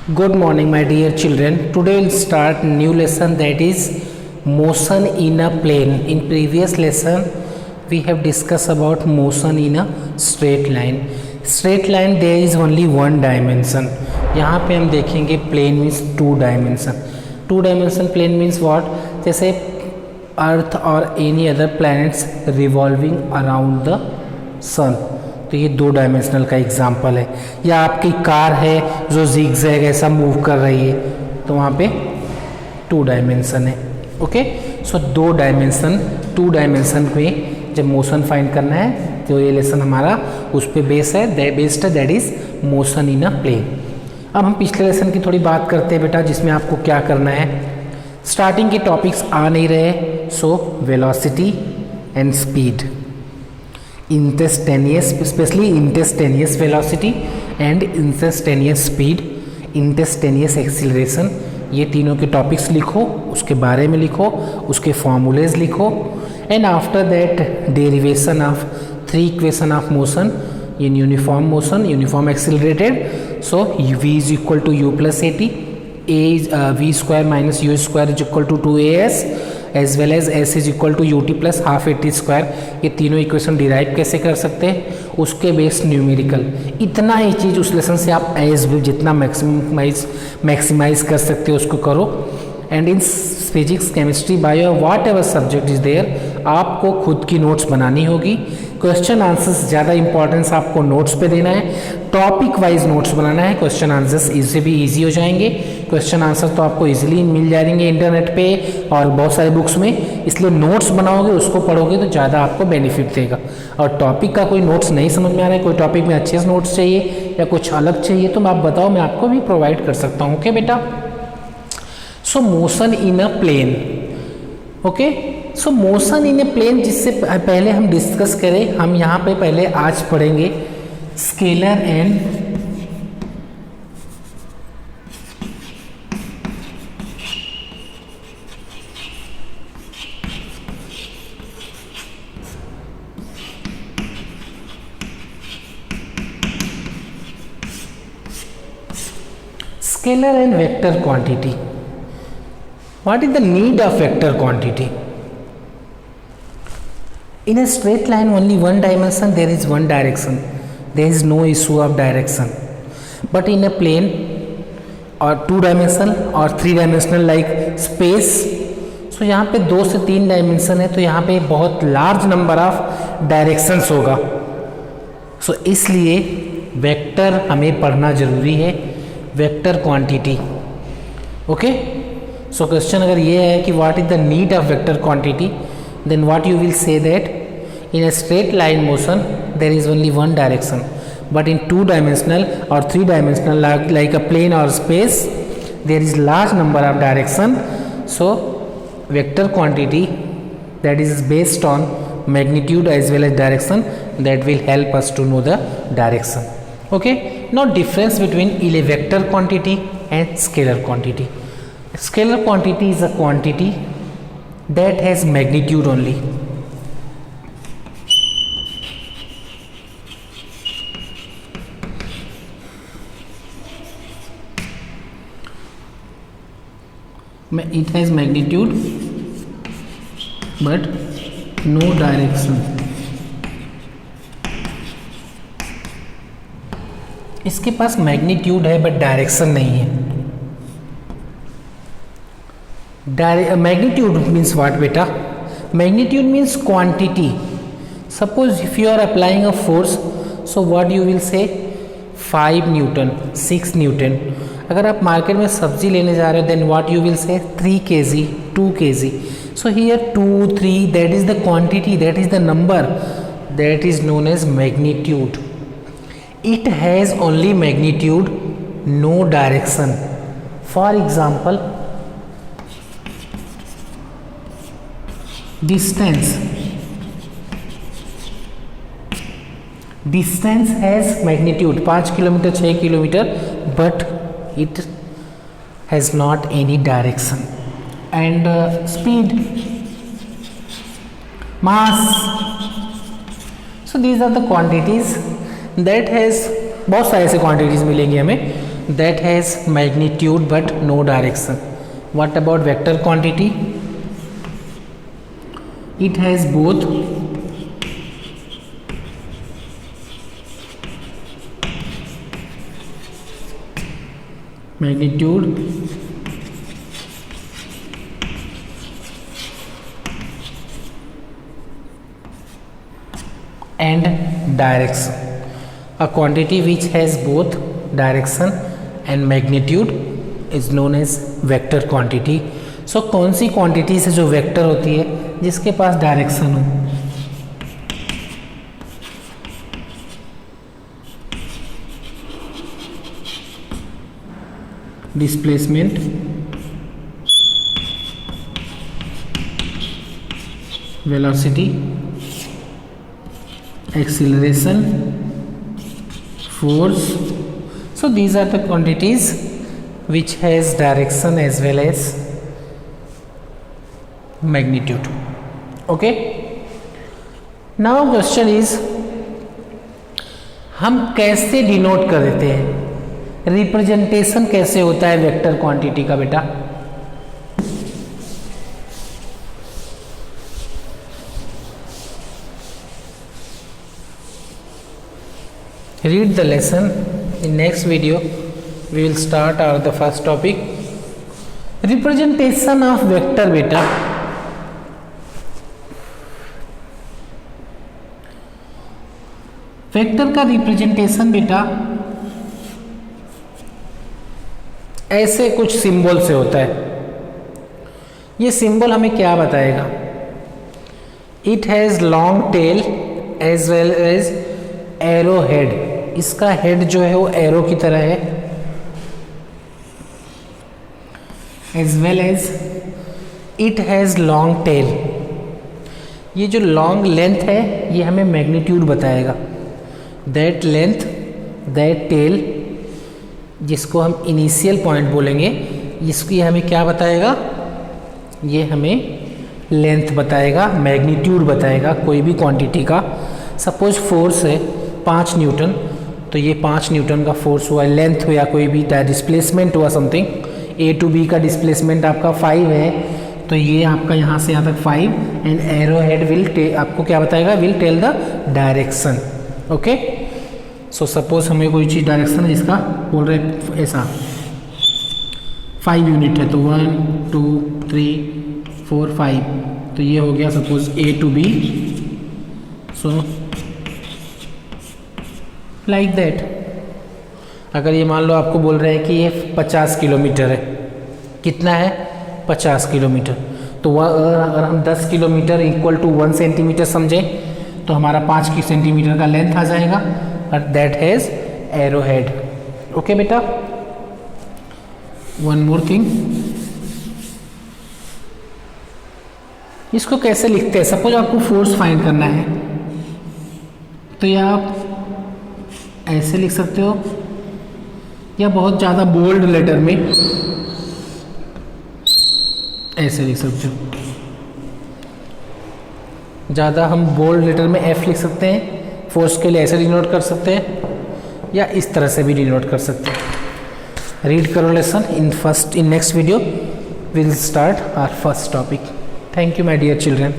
Good morning, my dear children. Today we'll start new lesson, that is motion in a plane. In previous lesson, we have discussed about motion in a straight line. Straight line there is only one dimension. यहाँ पे हम देखेंगे plane means two dimension. Two dimension plane means what? जैसे Earth और any other planets revolving around the sun, तो ये दो dimensional का एग्जाम्पल है. या आपकी कार है जो जिगजैग ऐसा मूव कर रही है, तो वहाँ पे टू डायमेंशन है. ओके, सो दो डायमेंशन, टू डायमेंशन में जब मोशन फाइंड करना है तो ये लेसन हमारा उस पर बेस्ड है, that is motion in a plane. अब हम पिछले लेसन की थोड़ी बात करते हैं बेटा, जिसमें आपको क्या करना है. स्टार्टिंग के टॉपिक्स आ नहीं रहे, so velocity and speed, instantaneous, specially instantaneous velocity and instantaneous speed, instantaneous acceleration, ये तीनों के टॉपिक्स लिखो, उसके बारे में लिखो, उसके फॉर्मूलेज लिखो. And after that derivation of three equation of motion in uniform motion, uniform accelerated. So v is equal to u plus a t, a is v square minus u square is equal to 2as as well as s is equal to ut plus half at square. ये तीनों equation derive कैसे कर सकते हैं, उसके based numerical. इतना ही चीज़ उस lesson से आप एज जितना मैक्सिमाइज कर सकते हो उसको करो. And in physics, chemistry, bio, whatever subject is there, आपको खुद की नोट्स बनानी होगी. क्वेश्चन आंसर्स ज़्यादा इंपॉर्टेंस आपको नोट्स पे देना है, टॉपिक वाइज नोट्स बनाना है. क्वेश्चन आंसर्स इससे भी इजी हो जाएंगे. क्वेश्चन आंसर तो आपको इजीली मिल जाएंगे इंटरनेट पे और बहुत सारे बुक्स में, इसलिए नोट्स बनाओगे, उसको पढ़ोगे तो ज़्यादा आपको बेनिफिट देगा. और टॉपिक का कोई नोट्स नहीं समझ में आ रहा है, कोई टॉपिक में अच्छे से नोट्स चाहिए या कुछ अलग चाहिए, तो आप बताओ, मैं आपको भी प्रोवाइड कर सकता हूँ. ओके बेटा, so motion in a plane. Okay, so motion in a plane, जिससे पहले हम डिस्कस करें, हम यहाँ पे पहले आज पढ़ेंगे scalar and scalar and vector quantity. What is the need of vector quantity? In a straight line, only one dimension, there is one direction, there is no issue of direction. But in a plane or two dimensional or three dimensional like space, so यहाँ पे 2 से 3 dimension है, तो यहाँ पे बहुत large number of directions होगा. सो इसलिए वेक्टर हमें पढ़ना जरूरी है, vector quantity. Okay, so question अगर ये है कि what is the need of vector quantity, then what you will say that in a straight line motion there is only one direction, but in two dimensional or three dimensional like a plane or space there is large number of direction. So vector quantity, that is based on magnitude as well as direction, that will help us to know the direction. Okay, now difference between a vector quantity and scalar quantity. Scalar quantity is a quantity that has magnitude only. It has magnitude but no direction. इसके पास magnitude है but direction नहीं है. Magnitude means what beta? Magnitude means quantity. Suppose if you are applying a force, so what you will say 5 Newton, 6 Newton. अगर आप market में सब्जी लेने जा रहे हो, then what you will say 3 kg, 2 kg. So here 2, 3, that is the quantity, that is the number, that is known as magnitude. It has only magnitude, no direction. For example, distance has magnitude 5 kilometre, 6 kilometre, but it has not any direction. And speed, mass, so these are the quantities that has, बहुत सारे ऐसे quantities मिलेंगे हमें that has magnitude but no direction. What about vector quantity? It has both magnitude and direction. A quantity which has both direction and magnitude is known as vector quantity. So कौन सी quantity से जो vector होती है जिसके पास direction हो? Displacement, velocity, acceleration, force. So these are the quantities which has direction as well as magnitude. Okay, now question is हम कैसे denote कर देते हैं, रिप्रेजेंटेशन कैसे होता है वेक्टर क्वांटिटी का बेटा? Read the lesson. In next video we will start the first topic, representation of vector beta. Vector का रिप्रेजेंटेशन बेटा ऐसे कुछ सिंबल से होता है। ये सिंबल हमें क्या बताएगा? It has long tail as well as arrow head. इसका हेड जो है वो एरो की तरह है, as well as it has long tail. ये जो लॉन्ग लेंथ है ये हमें मैग्नीट्यूड बताएगा। दैट लेंथ, दैट टेल, जिसको हम इनिशियल पॉइंट बोलेंगे, इसकी हमें क्या बताएगा? ये हमें लेंथ बताएगा, मैग्नीट्यूड बताएगा कोई भी क्वांटिटी का। सपोज फोर्स है 5 न्यूटन, तो ये 5 न्यूटन का फोर्स हुआ, लेंथ हुआ, कोई भी डिस्प्लेसमेंट हुआ समथिंग, ए टू बी का डिस्प्लेसमेंट आपका 5 है, तो ये आपका यहाँ से यहाँ तक 5 एंड एरो हेड विल आपको क्या बताएगा? Will tell the direction. Okay, so suppose हमें कोई चीज़ डायरेक्शन है जिसका बोल रहे ऐसा 5 यूनिट है, तो 1 2 3 4 5, तो ये हो गया suppose A to B. So like that. अगर ये मान लो आपको बोल रहे हैं कि ये 50 किलोमीटर है, कितना है? 50 किलोमीटर, तो अगर हम 10 किलोमीटर इक्वल टू 1 सेंटीमीटर समझें तो हमारा 5 सेंटीमीटर का लेंथ आ जाएगा, और that has arrow head. Okay बेटा, वन मोर थिंग, इसको कैसे लिखते हैं? सपोज आपको फोर्स फाइंड करना है, तो या आप ऐसे लिख सकते हो, या बहुत ज़्यादा बोल्ड लेटर में ऐसे लिख सकते हो। ज़्यादा हम बोल्ड लेटर में एफ लिख सकते हैं, फोर्स के लिए ऐसे डिनोट कर सकते हैं, या इस तरह से भी डिनोट कर सकते हैं। रीड करो lesson. In next video will start our first topic. Thank you my dear children.